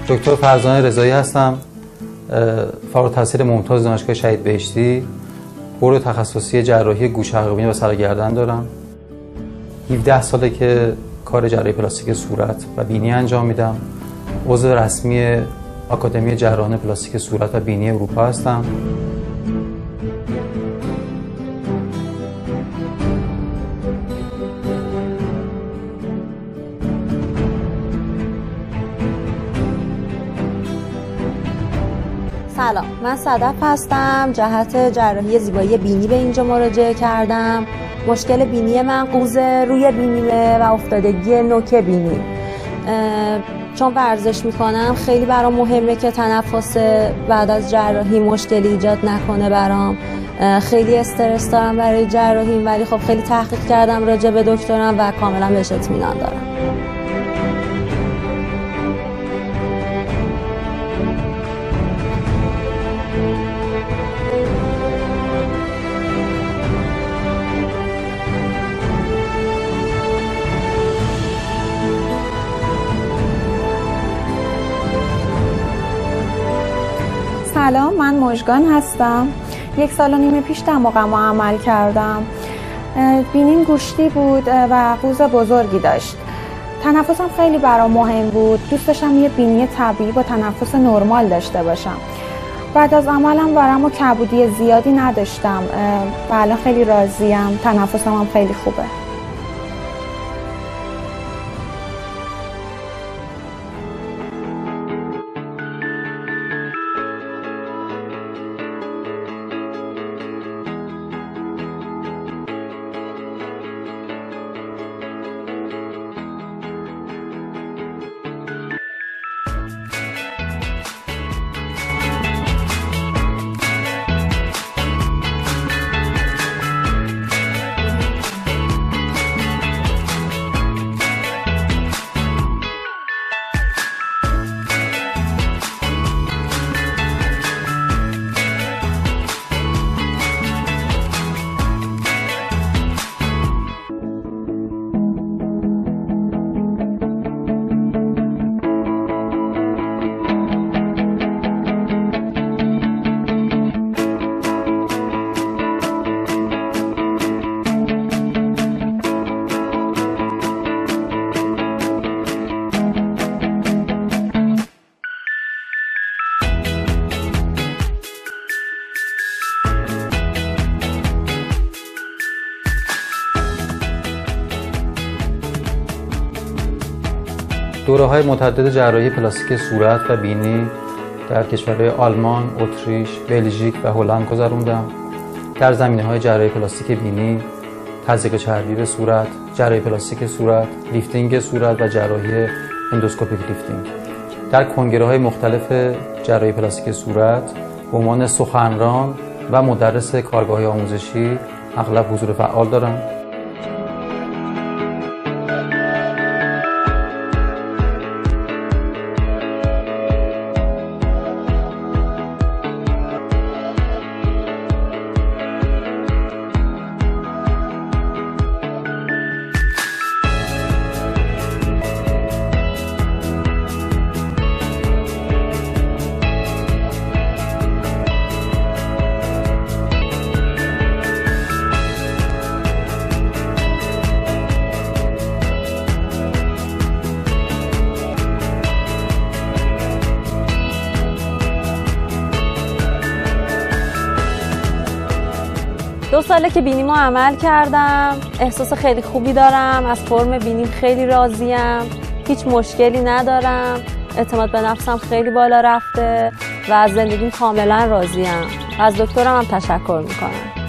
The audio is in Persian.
دکتر فرزانه رضایی هستم، فارغ التحصیل ممتاز دانشگاه شهید بهشتی. برد تخصصی جراحی گوش حلق بینی و سر گردن دارم. 17 ساله که کار جراحی پلاستیک صورت و بینی انجام میدم. عضو رسمی آکادمی جراحان پلاستیک صورت و بینی اروپا هستم. سلام، من صدف هستم. جهت جراحی زیبایی بینی به اینجا مراجعه کردم. مشکل بینی من قوز روی بینیمه و افتادگی نوک بینی. چون ورزش میکنم خیلی برام مهمه که تنفس بعد از جراحی مشکلی ایجاد نکنه برام. خیلی استرس دارم برای جراحی، ولی خب خیلی تحقیق کردم راجع به دکترم و کاملا بهش اطمینان دارم. سلام، من مژگان هستم. 1 سال و نیم پیش دماغمو عمل کردم. بینیم گوشتی بود و قوز بزرگی داشت. تنفسم خیلی برام مهم بود. دوست داشتم یه بینی طبیعی با تنفس نرمال داشته باشم. بعد از عملم ورم و کبودی زیادی نداشتم و الان خیلی راضیم. تنفسم هم خیلی خوبه. دوره‌های متعدد جراحی پلاستیک صورت و بینی در کشورهای آلمان، اتریش، بلژیک و هلند گذروندم. در زمینه‌های جراحی پلاستیک بینی، تزریق چربی به صورت، جراحی پلاستیک صورت، لیفتینگ صورت و جراحی اندوسکوپیک لیفتینگ. در کنگره‌های مختلف جراحی پلاستیک صورت به عنوان سخنران و مدرس کارگاه‌های آموزشی اغلب حضور فعال دارم. دو ساله که بینیمو عمل کردم. احساس خیلی خوبی دارم. از فرم بینیم خیلی راضیم. هیچ مشکلی ندارم. اعتماد به نفسم خیلی بالا رفته و از زندگیم کاملا راضیم. از دکترم هم تشکر میکنم.